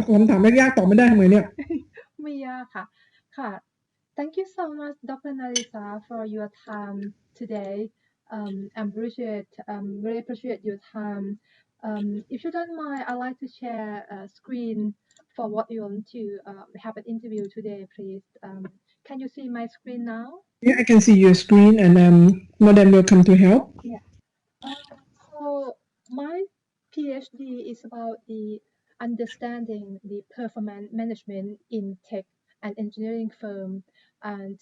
ผมถามยากๆตอบไม่ได้ทำไงเนี่ย ไม่ยากค่ะค่ะ Thank you so much, Dr. Narisa, for your time today. Really appreciate your time. If you don't mind, I'd like to share a screen for what you want to have an interview today, please. Can you see my screen now? Yeah, I can see your screen and more than welcome to help. Yeah. So my PhD is about the understanding the performance management in tech and engineering firm. And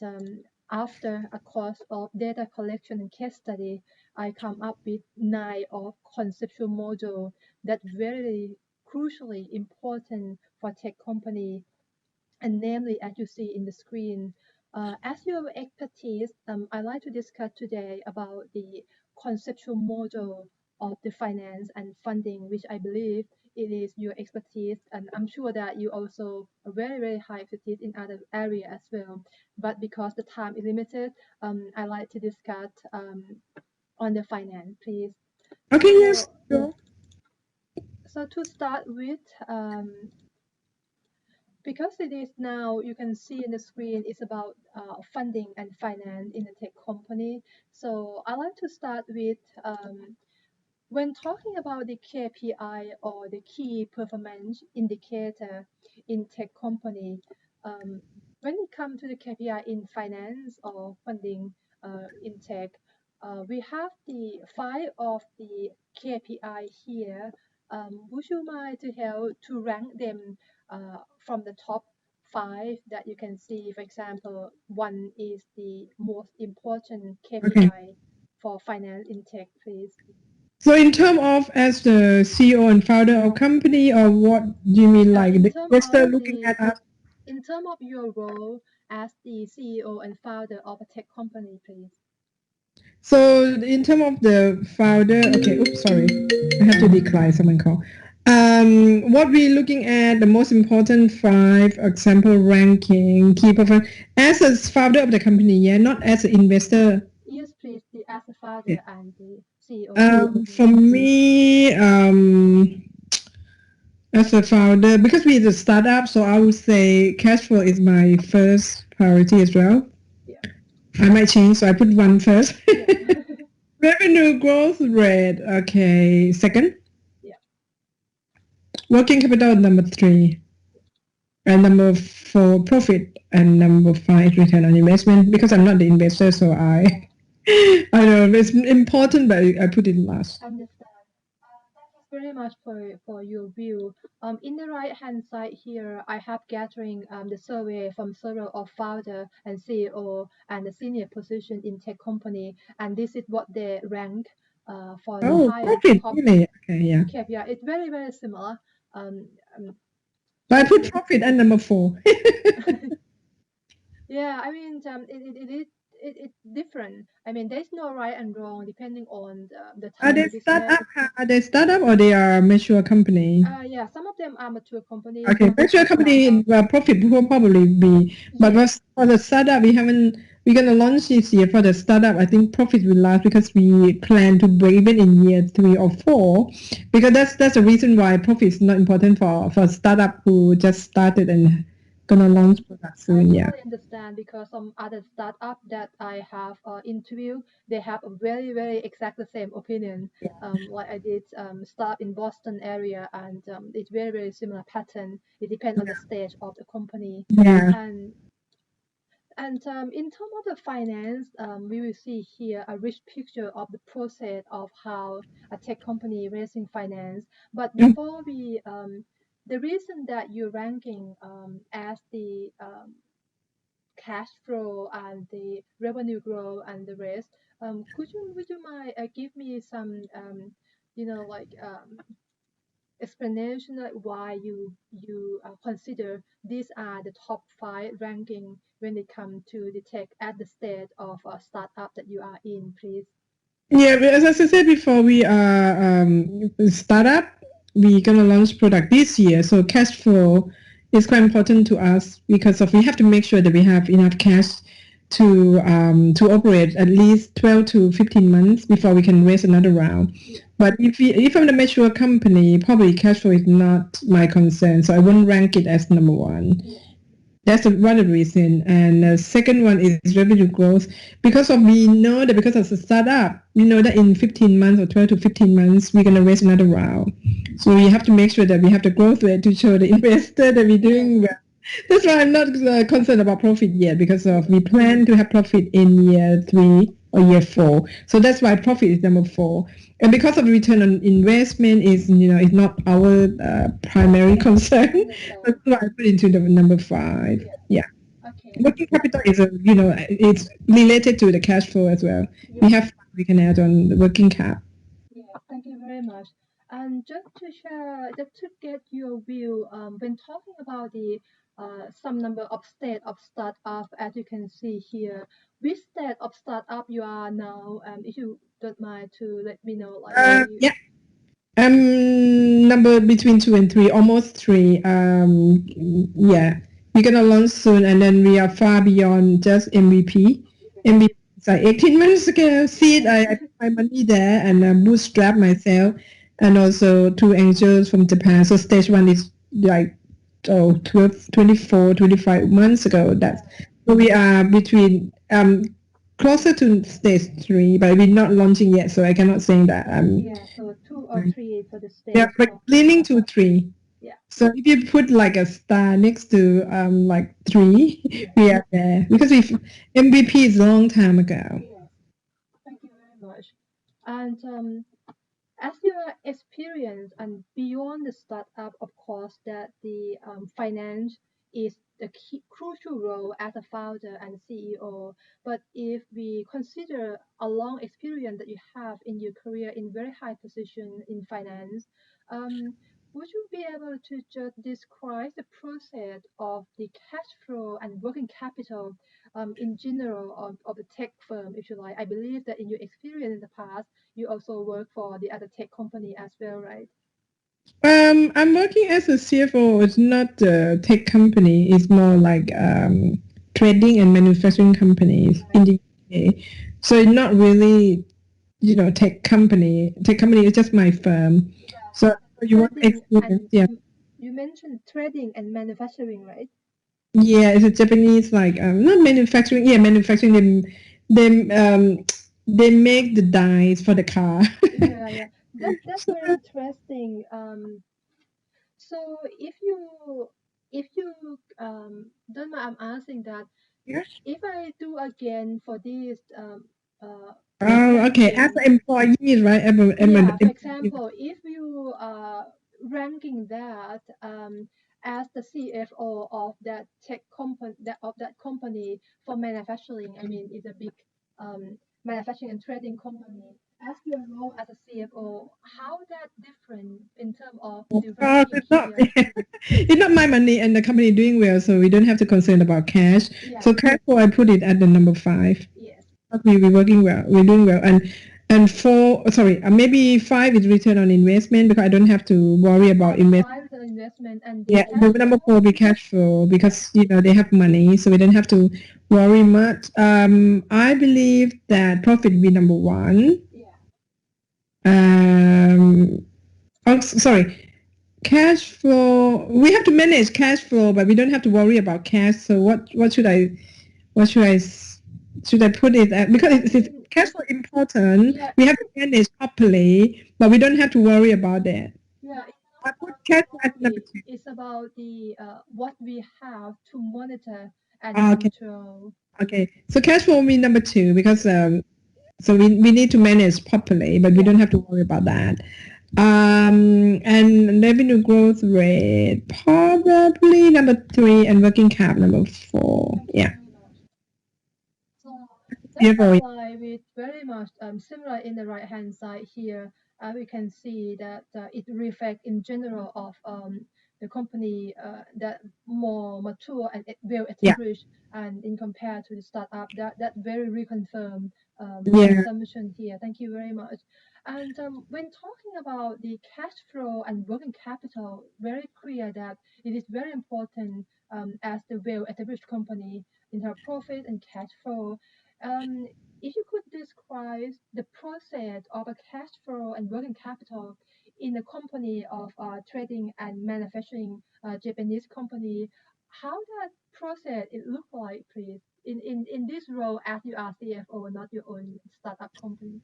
after a course of data collection and case study, I come up with 9 of conceptual model that very crucially important for tech company, and namely, as you see in the screen. As your expertise, I'd like to discuss today about the conceptual model of the finance and funding, which I believe it is your expertise, and I'm sure that you also a very, very high expertise in other area as well. But because the time is limited, I like to discuss on the finance, please. Okay, yes. So, Sure. so to start with, because it is now, you can see in the screen, it's about funding and finance in a tech company. So I like to start with when talking about the KPI or the key performance indicator in tech company. um, when it comes to the KPI in finance or funding in tech, we have the 5 of the KPI here. Would you mind to help to rank them from the top 5 that you can see? For example, one is the most important Okay. KPI for finance in tech, please. So in terms of as the CEO and founder of company, or what do you mean, like In the terms investor of looking the at us? in terms of your role as the CEO and founder of a tech company, please. So in terms of the founder, okay, oops, sorry, I have to decline someone call. What we're looking at, the most important 5 example ranking, key performance, as a founder of the company, yeah, not as an investor. Yes, please, as a Yeah. founder and the CEO of the For company. me, as a founder, because we're a startup, so I would say cash flow is my first priority as well. Yeah, I might change, so I put one first. yeah, Revenue growth rate, okay, second. yeah. Working capital, number 3. And number 4, profit. And number 5, return on investment. Because I'm not the investor, so I I don't know, it's important, but I put it last. Understand. Thank you very much for your view. In the right hand side here, I have gathering the survey from several of founder and CEO and the senior position in tech company, and this is what they rank for the Oh, highest profit, top really? Okay, yeah. KPI. It's very, very similar. Um, um, But I just put profit and number 4. yeah, I mean, it's different. I mean, there's no right and wrong depending on the Are type they of business. startup? Are they startup or they are mature company? Yeah, some of them are mature company, some Okay, of them mature are startup. company profit will probably be, but Yes, for the startup, we haven't. We're gonna launch this year for the startup. I think profit will last because we plan to break even in year 3 or 4. Because that's the reason why profit is not important for startup who just started and gonna launch product I soon. Yeah. totally understand because some other startup that I have interviewed, they have a very, very exact the same opinion. Like I did start in Boston area, and it's very, very similar pattern. It depends on the stage of the company, Yeah. and in terms of the finance, we will see here a rich picture of the process of how a tech company raising finance. But Mm. before we, the reason that you're ranking as the cash flow and the revenue growth and the rest, would you mind give me some like explanation like why you consider these are the top 5 ranking when it comes to the tech at the state of a startup that you are in, please. Yeah, but as I said before, we are a startup. We're gonna launch product this year, so cash flow is quite important to us because of we have to make sure that we have enough cash to operate at least 12 to 15 months before we can raise another round. But if I'm a mature company, probably cash flow is not my concern, so I wouldn't rank it as number one. Yeah. That's one of the reason. And the second one is revenue growth. Because of we know that because of the startup, we know that in 15 months or 12 to 15 months, we're going to raise another round. So we have to make sure that we have the growth rate to show the investor that we're doing well. That's why I'm not concerned about profit yet because of we plan to have profit in year 3 or year 4. So that's why profit is number 4. And because of return on investment is not our primary concern. That's why I put into the number 5. Yeah. Yeah. Okay. Working capital is it's related to the cash flow as well. Yeah. We have we can add on the working cap. Yeah, thank you very much. And just to share, just to get your view, when talking about the some number of state of startup, as you can see here, which state of startup you are now? If you don't mind to let me know, like where you. Yeah. Number between 2 and 3, almost 3. Yeah, we're gonna launch soon, and then we are far beyond just MVP. MVP is like 18 months ago. Seed, I put my money there and bootstrap myself, and also 2 angels from Japan. So stage 1 is like 12, 24, 25 months ago. That's so we are between closer to stage 3, but we're not launching yet, so I cannot say that. Yeah, so 2 or 3 for the Yeah, stage but of the leaning to startup. 3. Yeah, So if you put like a star next to like 3, yeah, we are there because if MVP is a long time ago. yeah. Thank you very much. And as your experience and beyond the startup, of course, that the finance is the key, crucial role as a founder and CEO. But if we consider a long experience that you have in your career in very high position in finance, um, would you be able to just describe the process of the cash flow and working capital in general of the tech firm, if you like? I believe that in your experience in the past, you also work for the other tech company as well, right? I'm working as a CFO. It's not a tech company. It's more like trading and manufacturing companies in Right. the UK. So it's not really, tech company. Tech company is just my firm. Yeah. So you want Trading experience? and Yeah. you mentioned trading and manufacturing, right? Yeah, it's a Japanese like not manufacturing. Yeah, manufacturing. They make the dies for the car. Yeah, yeah. That's So, very interesting. So if you don't mind, I'm asking that yeah. if I do again for this Oh, okay. As ranking. an employee, right? Yeah, for example, if you are ranking that as the CFO of that tech company, that company for manufacturing, I mean, it's a big manufacturing and trading company. As your role as a CFO, how that different in terms of the ranking It's not. here? It's not my money, and the company doing well, so we don't have to concern about cash. Yeah, So cash flow, I put it at the number 5. yes. We're working well. We're doing well, and 4. Sorry, maybe 5 is return on investment because I don't have to worry about investment. Five the investment and the Yeah, cash the number flow. 4 be cash flow Yeah, because they have money, so we don't have to worry much. I believe that profit will be number 1. yeah. Um, sorry, cash flow. We have to manage cash flow, but we don't have to worry about cash. So what should I put it at? Because I it's mean, cash it's flow important. yeah, We have to manage properly, but we don't have to worry about that. yeah. It's I not put about the cash flow as number profit. 2. It's about the what we have to monitor and Okay. control. Okay, so cash flow will be number 2 because so we need to manage properly, but we Yeah. don't have to worry about that. And revenue growth rate probably number 3, and working cap number 4. Thank you Yeah, very much. So that CFO. apply with very much similar in the right hand side here. We can see that it reflects in general of the company that more mature and well Yeah, established, and in compared to the startup that very reconfirm the yeah. assumption here. Thank you very much. And when talking about the cash flow and working capital, very clear that it is very important as the well established company in terms of profit and cash flow. Um, if you could describe the process of a cash flow and working capital in a company of trading and manufacturing Japanese company, how that process it look like, please? In this role as you are CFO, not your own startup company.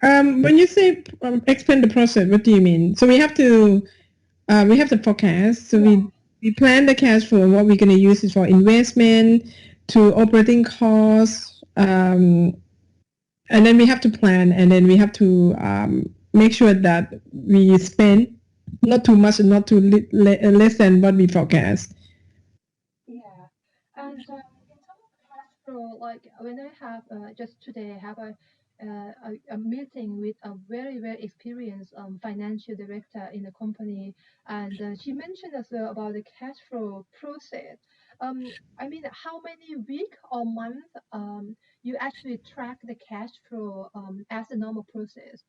When you say explain the process, what do you mean? So we have the forecast. So Yeah, we plan the cash flow. What we're going to use is for investment, to operating costs, and then we have to plan, and then we have to make sure that we spend not too much and not too less than what we forecast. yeah. And in terms of cash flow, like when I have just today, I have a meeting with a very experienced financial director in the company, and she mentioned as well about the cash flow process. Um, I mean, how many week or month you actually track the cash flow as a normal process?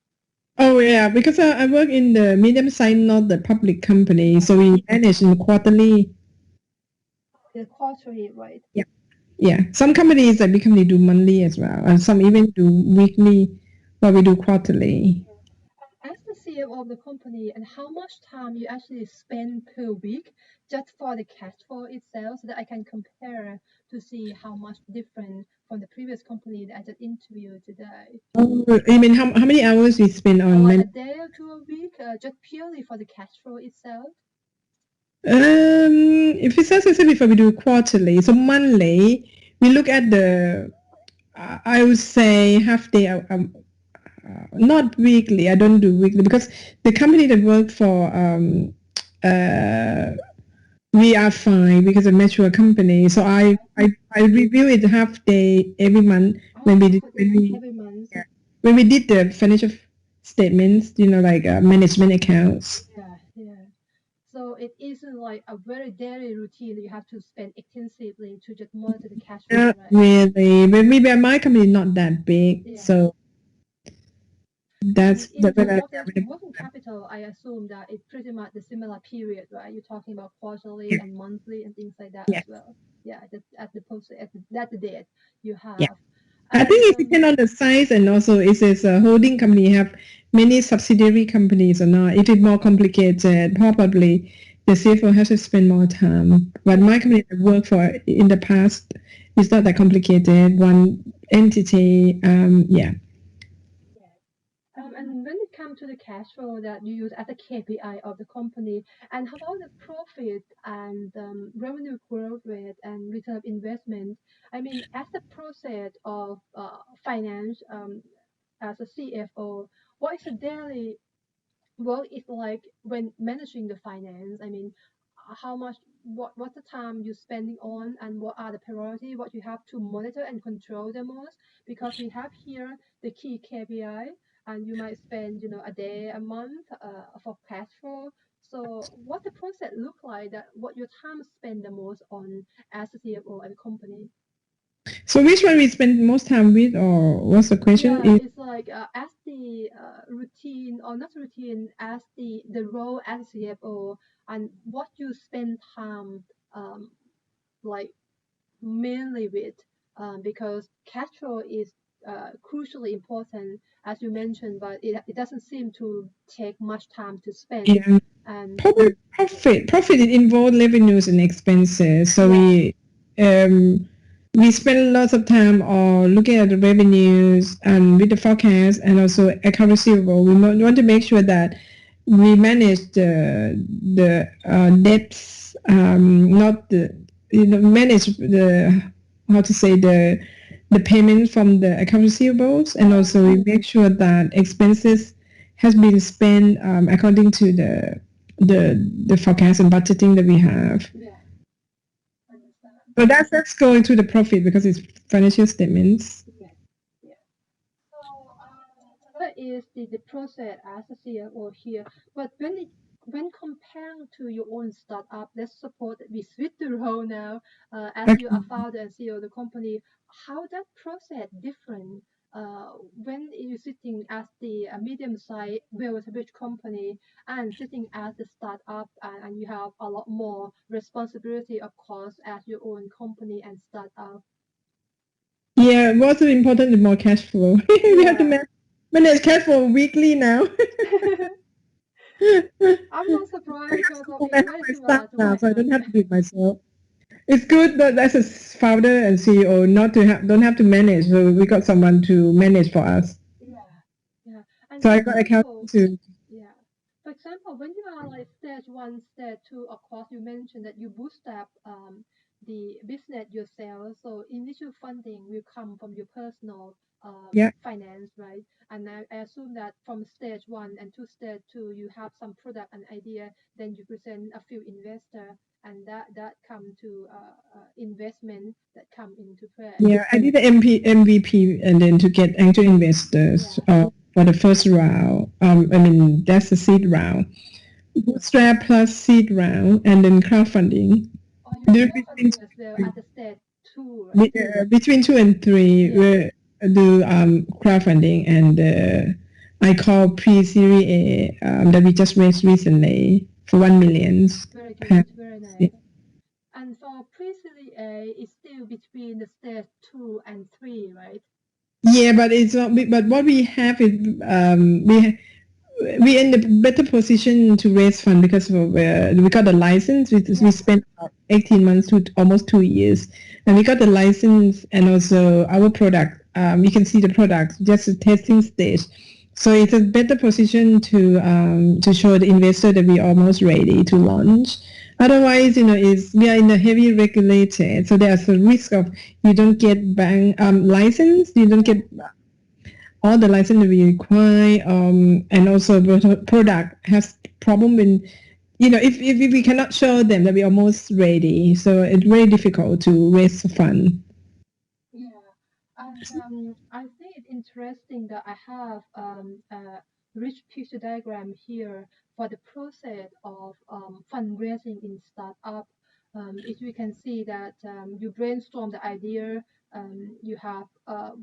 Oh yeah, because I work in the medium size, not the public company, so we manage in quarterly. The quarterly, right? Yeah, yeah. Some companies, that big company, do monthly as well, and some even do weekly, but we do quarterly. As the CEO of the company, and how much time you actually spend per week just for the cash flow itself, so that I can compare to see how much different from the previous company that I just interviewed today. Oh, you mean how many hours we spend on Like man? a day or two a week, just purely for the cash flow itself. If it's as I said before, we do quarterly. So monthly, we look at the. I would say half day. Not weekly. I don't do weekly because the company that work for uh we are fine because a mature company. So I review it half day every month when we Oh, did when we every month. yeah, when we did the financial statements. Like management accounts. Yeah, yeah. So it isn't like a very daily routine that you have to spend extensively to just monitor the cash flow, Not right? really. But maybe my company not that big, Yeah. so And that's in when terms I of the working capital, I assume that it's pretty much the similar period, right? You're talking about quarterly yeah, and monthly and things like that yeah, as well. Yeah, at the post at that the date you yeah. have, I and think it depends on the size and also if it's a holding company have many subsidiary companies or not. If it's more complicated, probably the CFO has to spend more time. But yeah. my company I worked for in the past is not that complicated. One entity, yeah. And when it comes to the cash flow that you use as a KPI of the company, and how about the profit and revenue growth rate and return of investment? I mean, as the process of finance as a CFO, what is the daily work is like when managing the finance? I mean, how much, what's the time you're spending on, and what are the priority, what you have to monitor and control the most? Because we have here the key KPI, and you might spend, a day, a month for cash flow. So, what the process look like? That what your time spend the most on as a CFO at a company? So which one we spend most time with, or what's the question? Yeah, it's like as the routine or not routine as the role as CFO, and what you spend time like mainly with, because cash flow is crucially important as you mentioned, but it doesn't seem to take much time to spend. Yeah. And Profit it involves revenues and expenses. So yeah, we spend lots of time on looking at the revenues and with the forecast and also account receivable. We want to make sure that we manage the debts, not the manage the how to say the payment from the account receivables, and also we make sure that expenses has been spent according to the forecast and budgeting that we have. yeah, understand. So that's going to the profit because it's financial statements. Yeah, yeah. So that is the process as a CFO here. But when comparing to your own startup, let's suppose that we switch the role now, as you Okay. are founder and CEO of the company, how that process different when you're sitting as the medium-sized, well-established company and sitting as the startup, and you have a lot more responsibility, of course, as your own company and startup. Yeah, what's important is more cash flow. We have to Yeah. manage cash flow weekly now. I'm not surprised because of I it's have very my staff similar to now, my so I don't have end. to do it myself. It's good that as a founder and CEO not to have don't have to manage. So we got someone to manage for us. Yeah, yeah. And So for I got example, accountant to. yeah. For example, when you are like stage one, stage two, of course, you mentioned that you bootstrap the business yourself. So initial funding will come from your personal Yeah, finance, right? And I assume that from stage one and to stage two, you have some product and idea, then you present a few investor, and that come to investment that come into play. yeah. I did the MVP and then to get angel investors Yeah. for the first round. I mean that's the seed round. Bootstrap plus seed round and then crowdfunding. Or you Do crowdfunding as well at the stage two, right? between 2 and 3, Yeah, we do crowdfunding and I call pre-series A that we just raised recently for 1 million. very good, very nice. And for pre-series A, it's still between the stage two and three, right? Yeah, but it's not. But what we have is we in a better position to raise fund because of, we got the license. We Yeah, spent about 18 months to almost 2 years, and we got the license and also our product. You can see the product just a testing stage, so it's a better position to show the investor that we're almost ready to launch. Otherwise, is we are in a heavy regulated, so there's a risk of you don't get bank license, you don't yeah, get all the license that we require, and also the product has problem in, if we cannot show them that we're almost ready, so it's very difficult to raise fund. yeah. And I think it's interesting that I have a rich picture diagram here for the process of fundraising in startup. If you can see that you brainstorm the idea, you have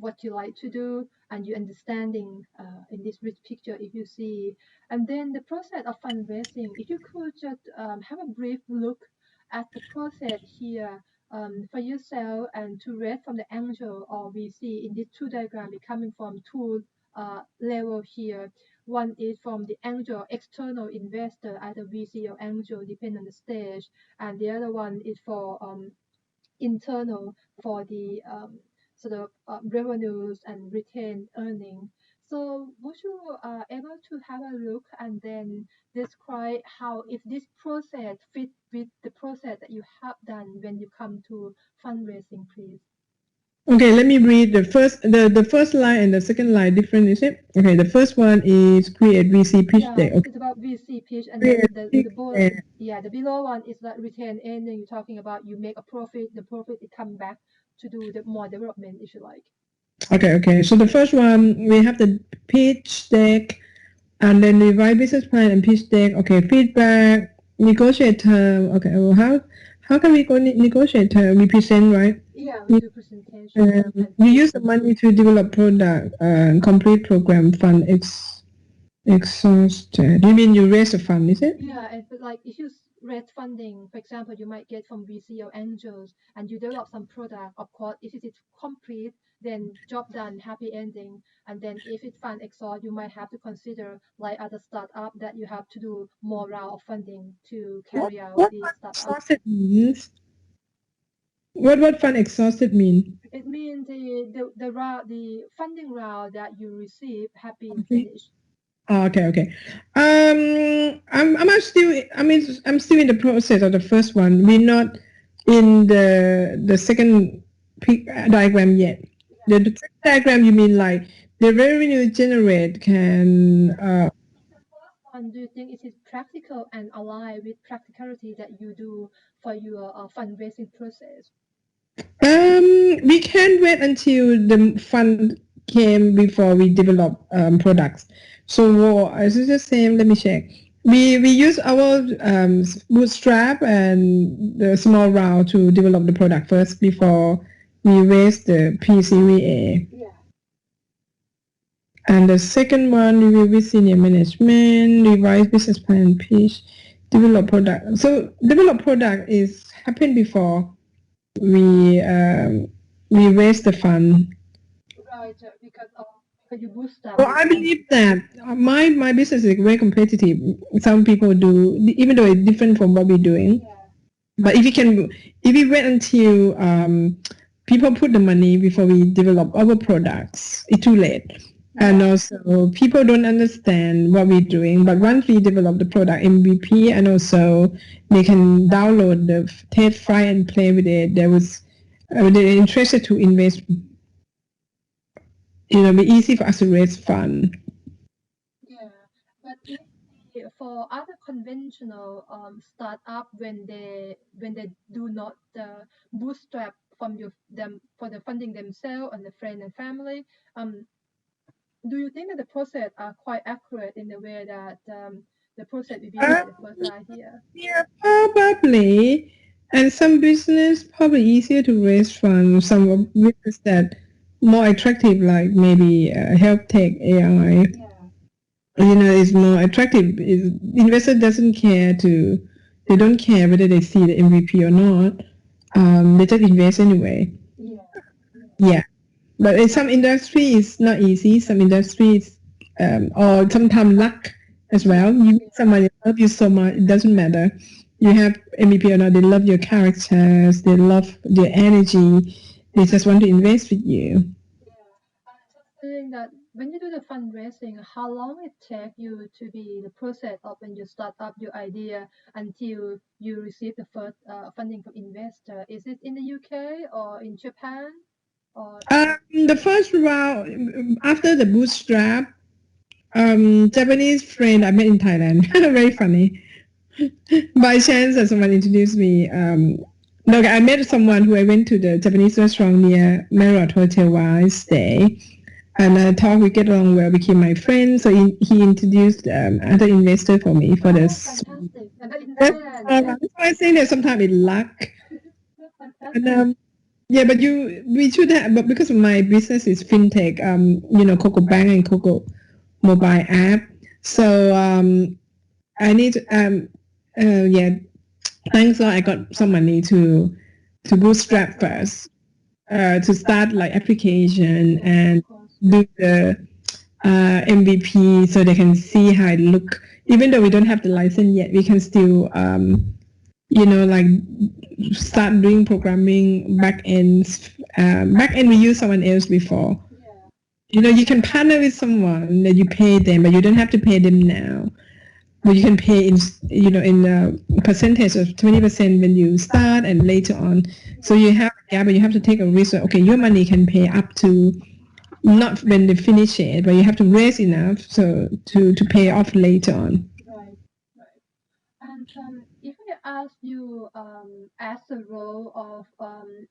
what you like to do, and you understanding in this rich picture. If you see, and then the process of fundraising. If you could just have a brief look at the process here for yourself and to read from the angel or we see in these two diagrams coming from two level here. One is from the angel external investor, either VC or angel, depending on the stage, and the other one is for internal for the sort of revenues and retained earning. So would you able to have a look and then describe how if this process fit with the process that you have done when you come to fundraising, please? Okay, let me read the first line and the second line different, is it? Okay, the first one is create VC pitch Yeah, deck. Okay, it's about VC pitch, and then create pitch the board, deck. yeah, the below one is like retain earning. You're talking about you make a profit, the profit it come back to do the more development if you like. Okay, so the first one we have the pitch deck. And then we write business plan and pitch deck. Okay, feedback, negotiate term. Okay, well, how can we go negotiate term? We present, right? Yeah, we do presentation and We pitch. use the money to develop product and complete program fund exhausted. You mean you raise a fund, is it? Yeah, and but like if you raise funding, for example, you might get from VC or angels, and you develop some product. Of course, if it is complete, then job done, happy ending. And then if it fund exhaust, you might have to consider like other startup that you have to do more round of funding to What carry out what the fund startup. exhausted means? What fund exhausted mean? It means the round, the funding round that you receive have been Complete. finished. Oh, okay. I'm still in the process of the first one. We're not in the second diagram yet. The second diagram, you mean like the revenue generate can, The first one, do you think it is practical and aligned with practicality that you do for your fundraising process? we can't wait until the fund came before we develop products. So as it's the same, let me check. We use our bootstrap and the small round to develop the product first before we raise the P-Series A. Yeah. And the second one, we will with senior management, revise business plan, pitch, develop product. So develop product is happened before we we raise the fund. Right, because you bootstrap Well, it. I believe that my business is very competitive. Some people do, even though it's different from what we're doing. Yeah. But if we wait until people put the money before we develop our products, it's too late. And also, people don't understand what we're doing. But once we develop the product MVP, and also they can download the test file and play with it, they're interested to invest. It'll be easy for us to raise fund. Yeah, but if for other conventional startup when they do not bootstrap from them for the funding themselves and the friend and family, do you think that the process are quite accurate in the way that the process will be like the first idea? Yeah, probably. And some business probably easier to raise funds. Some of business that more attractive, like maybe health tech, AI. Is more attractive. Investor doesn't care they don't care whether they see the MVP or not. They just invest anyway. Yeah. But in some industry, it's not easy. Some industries, or sometimes luck as well. You meet someone that love you so much, it doesn't matter. You have MVP or not, they love your characters, they love your energy, they just want to invest with you. Saying that when you do the fundraising, how long it take you to be the process of when you start up your idea until you receive the first funding from investor? Is it in the UK or in Japan? Or The first round, after the bootstrap, Japanese friend I met in Thailand, very funny. By chance, someone introduced me. No, I met someone who I went to the Japanese restaurant near Marriott Hotel where I stay. And I thought we get along well, became my friend. So he introduced other investor for me for this. fantastic! And in That's, Thailand, that's why I say that sometimes it's luck. And yeah, but we should have, but because my business is fintech, Coco Bank and Coco mobile app. So I need yeah, thanks God I got some money to bootstrap first, to start like application and do the MVP so they can see how it look. Even though we don't have the license yet, we can still like start doing programming back end. Back end we use someone else before. You can partner with someone that you pay them, but you don't have to pay them now. But you can pay in a percentage of 20% when you start and later on. So you have a gap, but you have to take a risk. Okay, your money can pay up to not when they finish it, but you have to raise enough so to pay off later on. right, right. And if I ask you as a role of,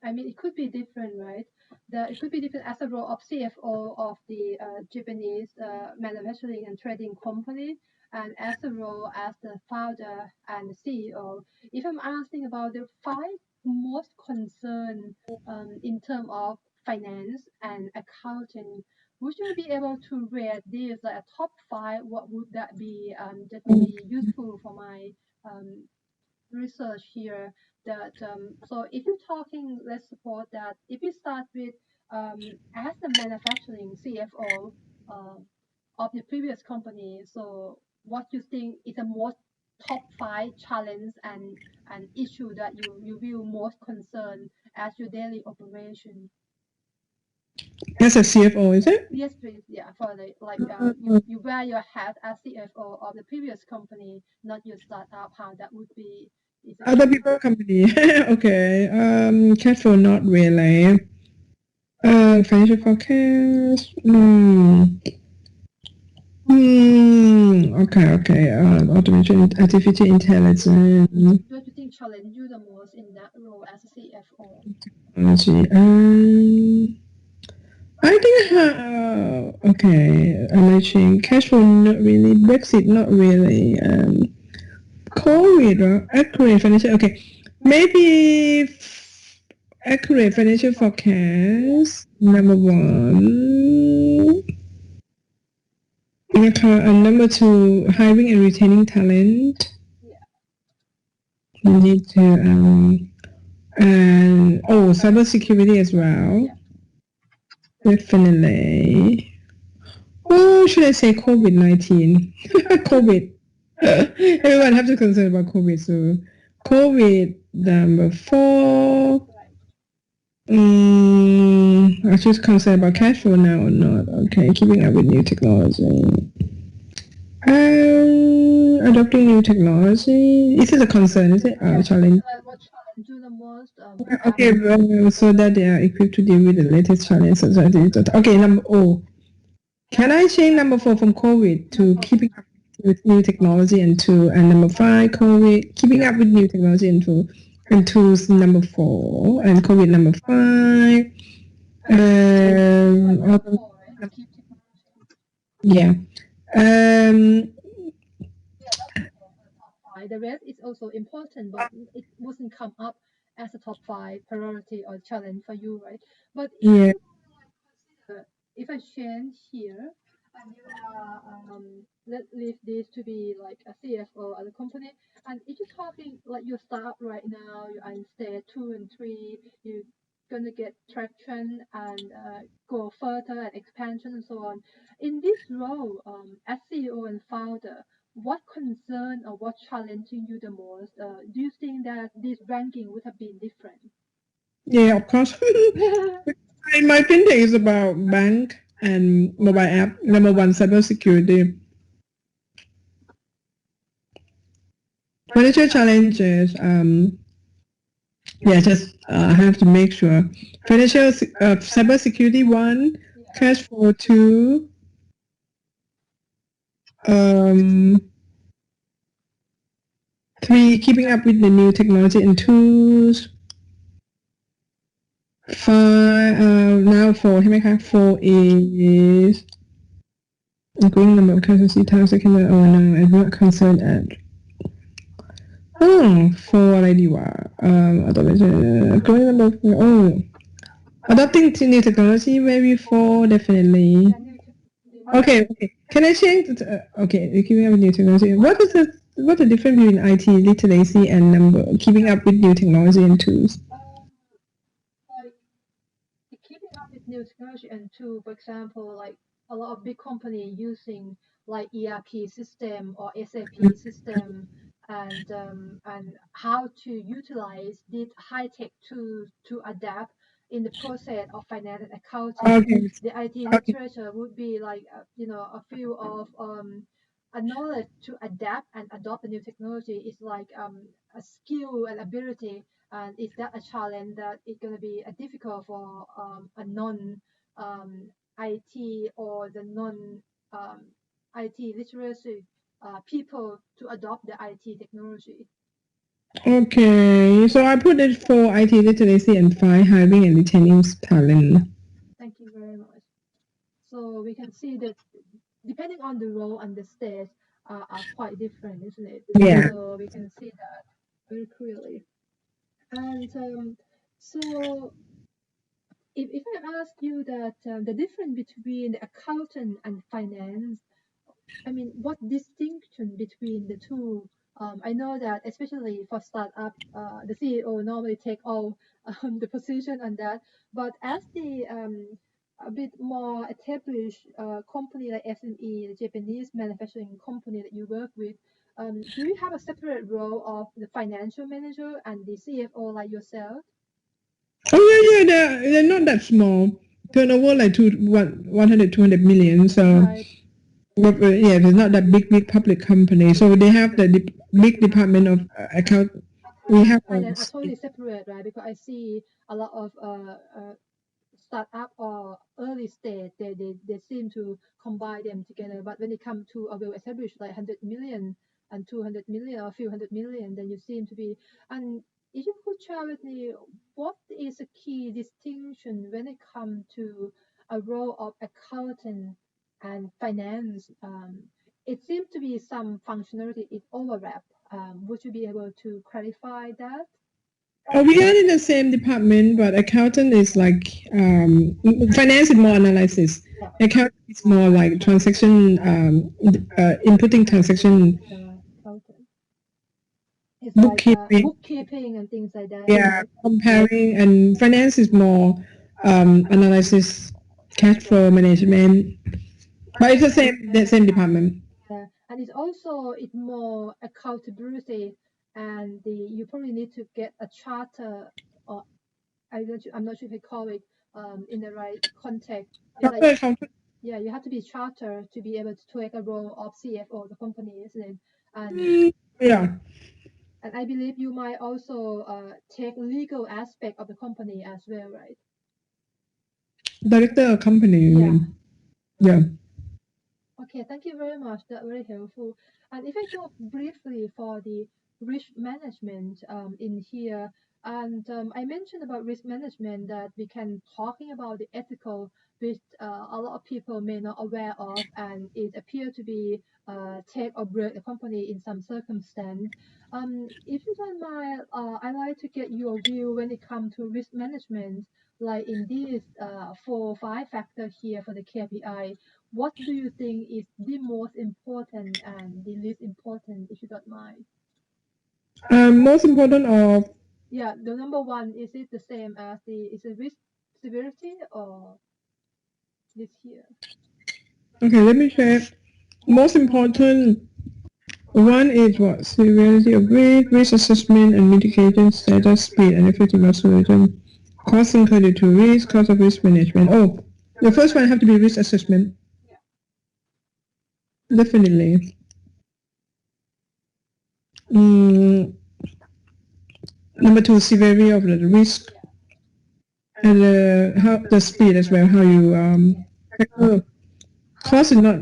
I mean, it could be different, right? It could be different as a role of CFO of the Japanese manufacturing and trading company, and as a role as the founder and the CEO. If I'm asking about the five most concern in terms of finance and accounting, would you be able to rate these like a top five? What would that be? That would be useful for my um, research here. That so if you're talking, let's suppose that if you start with as the manufacturing CFO of the previous company, so what you think is the most top five challenge and issue that you feel most concerned as your daily operation? As a CFO, is it? Yes, please. Yeah, for the like you wear your hat as CFO of the previous company, not your startup. How that would be is a Other challenge. people company. Okay. Cash flow not really. Financial forecast. Okay. Automation, artificial intelligence, What do you think challenge you the most in that role as a CFO? technology. I think okay. Emerging cash flow not really. Brexit not really. COVID or accurate financial. Okay, maybe accurate financial forecast. Number one. And number two, hiring and retaining talent. Yeah. You need to and Oh, cybersecurity as well. Definitely. Oh, should I say COVID-19? COVID. Everyone have to concern about COVID. So, COVID number 4. I just concerned about cash flow now or not. Okay, keeping up with new technology. Adopting new technology. Is it a concern? Is it a challenge? What challenge you the most? Okay, so that they are equipped to deal with the latest challenges. Okay, number O. Can I change number 4 from COVID to keeping up with new technology and 2, and number 5, COVID, keeping up with new technology and 2, and 2 is number 4, and COVID number 5. Yeah. The rest is also important, but it wasn't come up as a top 5 priority or challenge for you, right? But if Yeah. you consider, if I change here, and you are let's leave this to be like a CFO at a company, and if you're talking like you start right now, you are in stage 2 and 3, you're gonna get traction and go further and expansion and so on. In this role, as CEO and founder, what concern or what challenging you the most? Do you think that this ranking would have been different? Yeah, of course. My fintech is about bank and mobile app. Number 1, cybersecurity. Financial challenges. Yeah, just have to make sure. Financial cybersecurity 1, cash flow 2. Um, 3, keeping up with the new technology and tools. 5, now 4, ใช่ไหมคะ 4 is growing number of currency tasks. Oh no, I'm not concerned at 4 อะไรดีวะgrowing number of adopting to new technology maybe 4 definitely. Okay. Can I change okay, keeping up with new technology. What's the difference between IT literacy and keeping up with new technology and tools? Like keeping up with new technology and tool, for example, like a lot of big company using like ERP system or SAP system, and how to utilize this high tech tools to adapt in the process of finance and accounting. Okay. The IT literature would be like a few of a knowledge to adapt and adopt the new technology is like a skill and ability, and is that a challenge that is going to be difficult for a non IT or the non IT literacy people to adopt the IT technology? Okay, so I put it for IT literacy and 5, hiring and retaining talent. Thank you very much. So we can see that depending on the role and the stage are quite different, isn't it? Yeah. So we can see that very clearly. And so if I ask you that the difference between the accountant and finance, I mean, what distinction between the two? I know that especially for startup, the CEO normally take all the position on that. But as the a bit more established company like SME, the Japanese manufacturing company that you work with, do you have a separate role of the financial manager and the CFO like yourself? Oh yeah, they're not that small. Turnover like 100, 200 million. So Right. yeah, it's not that big public company. So they have the big department of account. We have Finance are totally separate, right? Because I see a lot of startup or early stage, they seem to combine them together. But when it comes to a well established like 100 million and 200 million or a few hundred million, then you seem to be. And if you could share with me, what is a key distinction when it comes to a role of accountant and finance? It seems to be some functionality is overlap. Would you be able to clarify that? We are in the same department, but accountant is like finance is more analysis. Accountant is more like transaction, inputting transaction. Okay. It's like bookkeeping. bookkeeping and things like that, Yeah, right? comparing, and finance is more analysis, cash flow management, but it's the same department. Yeah, and it's also it's more accountability, and you probably need to get a charter, or I'm not sure if I call it in the right context. It's like, Chartered accountant. yeah, you have to be chartered to be able to take a role of CFO of the company, isn't it? And Yeah, and I believe you might also take legal aspect of the company as well, right? director of company, you Yeah. mean? Yeah. Okay, thank you very much. That's very helpful. And if I go briefly for the risk management in here, and I mentioned about risk management that we can talking about the ethical, which a lot of people may not aware of, and it appear to be take or break the company in some circumstance. If you don't mind, I'd like to get your view when it comes to risk management, like in these 4 or 5 factors here for the KPI. What do you think is the most important and the least important, if you don't mind? Most important of Yeah, the number one, is it the same as is it risk severity or this here? okay, let me check. Most important one is what severity of risk assessment and mitigation status, speed and effective solution, cost included to risk, cost of risk management. Oh, the first one have to be risk assessment. Definitely. Mm, number two, severity of the risk and how the speed as well. How you tackle cost is not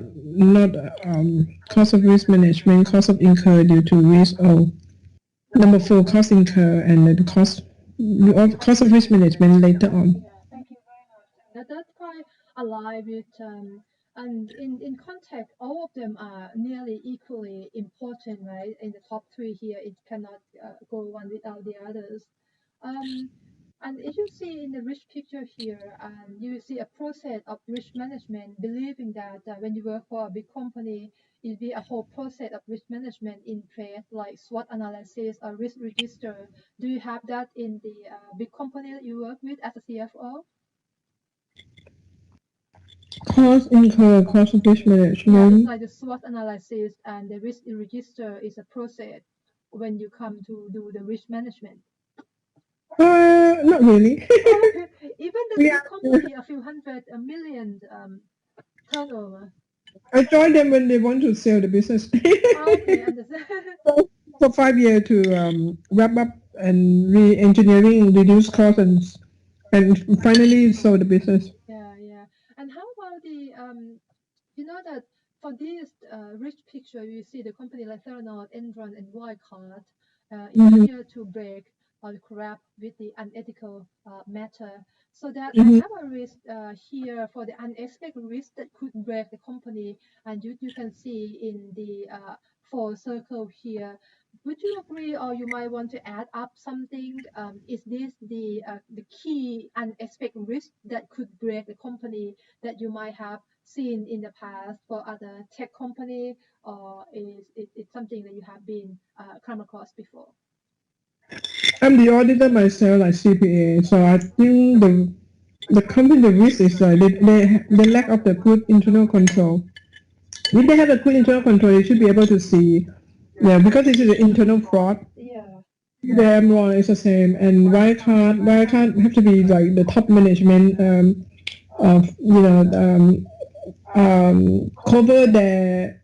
cost of risk management, cost of incur due to risk. Oh, number four, cost incur and the cost of risk management later on. Yeah, thank you very much. That's quite alive with and in context, all of them are nearly equally important, right? In the top three here, it cannot go one without the others. Um, and if you see in the risk picture here, you see a process of risk management, believing that when you work for a big company, it be a whole process of risk management in place, like SWOT analysis or risk register. Do you have that in the big company that you work with as a CFO? Cost incur, cost of risk Yeah, it's management. like the SWOT analysis and the risk register is a process when you come to do the risk management. Not really. Okay, even the we big are, company, a few hundred, a million turnover. I joined them when they want to sell the business. Okay, understand. So for 5 years to wrap up and re-engineering, reduce costs, and finally sell the business. Yeah, yeah. And how about the you know that for this rich picture, you see the company like Theranos, Enron, and Wirecard is Mm-hmm, here to break or grab with the unethical matter. So that I mm-hmm. have a risk here for the unexpected risk that could break the company, and you can see in the four circle here. Would you agree, or you might want to add up something? Is this the key unexpected risk that could break the company that you might have seen in the past for other tech company, or is it something that you have been come across before? I'm the auditor myself, like CPA, so I think the company the risk is like the lack of the good internal control. If they have a good internal control, they should be able to see. Yeah, because this is an internal fraud. Yeah, The more is the same, and why can't have to be like the top management of cover the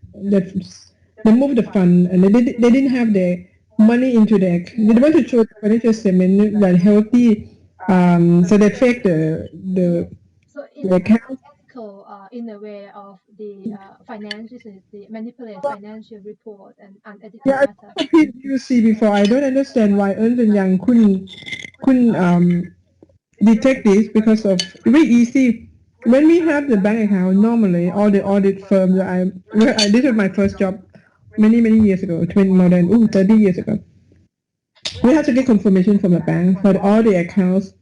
they move the fund, and they didn't have the money into the they want to show the financial statement that healthy, so they fake so the it's account. unethical in a way of the financials, the manipulate financial report and unethical Yeah, matter. I think you see before. I don't understand why Ernst and Young couldn't detect this because of very easy. When we have the bank account, normally all the audit firms that this was my first job many years ago, 20 more than 30 years ago. We have to get confirmation from the bank for all the accounts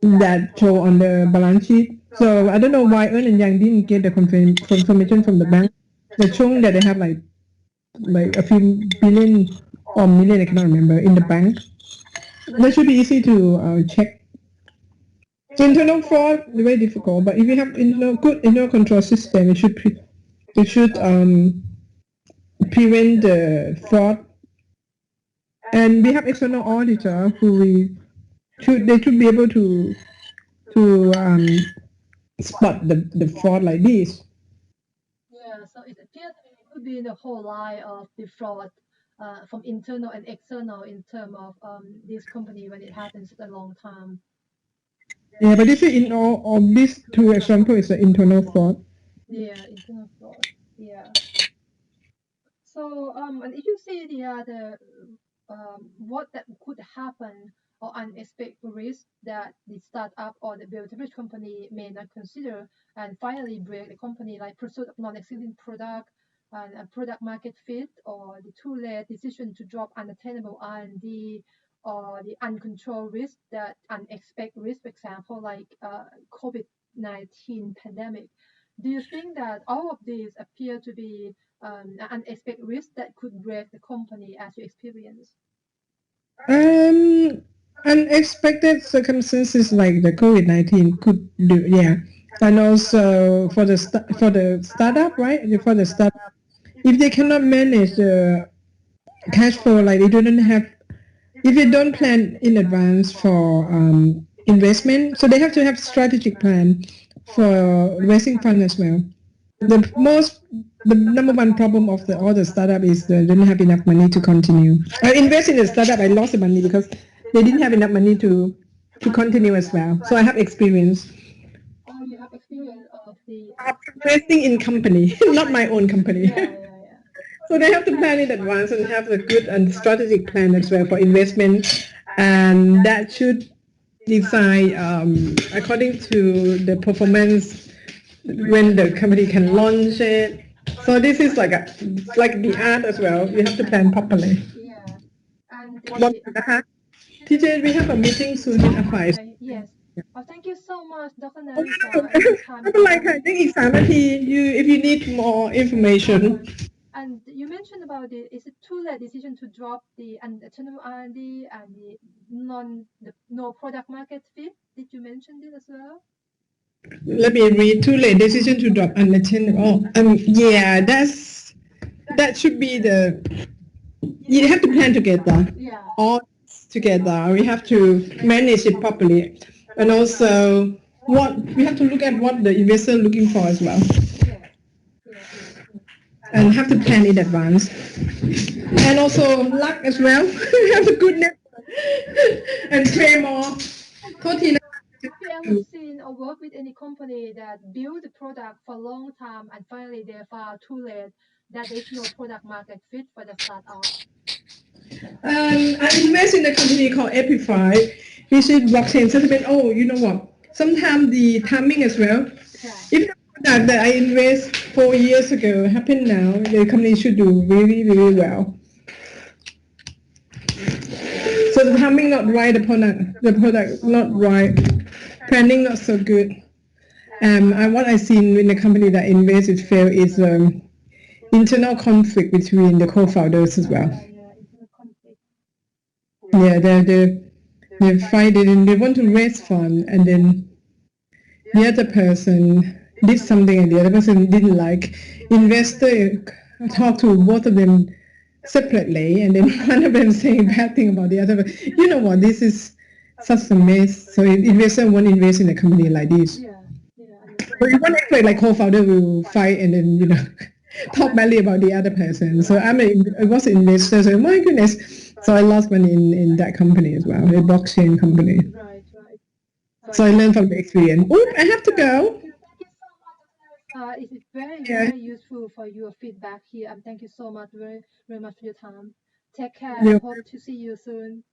that show on the balance sheet. So I don't know why Ernst and Young didn't get the confirmation from the bank that showing that they have like a few billion or million, I cannot remember, in the bank. That should be easy to check. Internal fraud very difficult, but if you have good internal control system, it should prevent the fraud. And we have external auditor who they should be able to spot the fraud like this. Yeah, so it appears it could be the whole line of the fraud from internal and external in terms of this company when it happens a long time. Yeah, but this is in all of these two examples is the internal fraud. Yeah, internal fraud. Yeah. So and if you see the other what that could happen or unexpected risk that the startup or the beverage company may not consider and finally break the company, like pursuit of non-existing product and a product market fit, or the too late decision to drop unattainable R&D, or the uncontrolled risk, that unexpected risk, for example, like COVID-19 pandemic. Do you think that all of these appear to be unexpected risk that could break the company as you experience? Um, Unexpected circumstances like the COVID-19 could do, yeah. And also for the startup, right? For the startup, if they cannot manage the cash flow, like they don't have, if they don't plan in advance for investment, so they have to have strategic plan for raising fund as well. The number one problem of all the startup is they don't have enough money to continue. I invest in the startup, I lost the money because they didn't have enough money to continue as well. So I have experience. Oh, you have experience of the Investing in company, not my own company. yeah. So they have to plan in advance and have a good and strategic plan as well for investment, and that should decide according to the performance when the company can launch it. So this is like the art as well. You have to plan properly. Yeah. And One, the TJ, we have a meeting soon in advice. okay, yes. Oh, thank you so much, Dr. Oh, Narisa, and your time ไม่เป็นไรค่ะ today. ยังอีก3 นาที if you need more information. And you mentioned about is it too late decision to drop the internal R&D and the no product market fit? Did you mention this as well? Let me read. Too late decision to drop unattainable. Yeah, that should be the. You have to plan together. Yeah. All together. We have to manage it properly, and also what we have to look at what the investor looking for as well. Yeah. Yeah. And have to plan in advance. And also luck as well. Have a good network and pray more. Have you ever seen or worked with any company that build the product for a long time and finally they found too late that there's no product market fit for the startup? I invest in a company called Epify, which is blockchain settlement. Oh, you know what? Sometimes the timing as well. Yeah. If the product that I invest 4 years ago happen now, the company should do really, really well. So the timing not right, the product not right, planning not so good. And what I seen in the company that invested fail is internal conflict between the co-founders as well. Yeah, they fight it and they want to raise fund, and then the other person did something and the other person didn't like. Investor talked to both of them separately, and then one of them saying bad thing about the other. You know what? This is such a mess. So investor won't invest in a company like this. Yeah. But you won't expect like co-founder will fight and then talk badly about the other person. So I was an investor. So my goodness. So I lost money in that company as well, a blockchain company. Right. So I learned from the experience. Oh, I have to go. It is very useful for your feedback here, and thank you so much, very much for your time. Take care. Yeah. Hope to see you soon.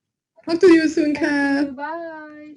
Talk to you soon, Thank Ka. you. Bye.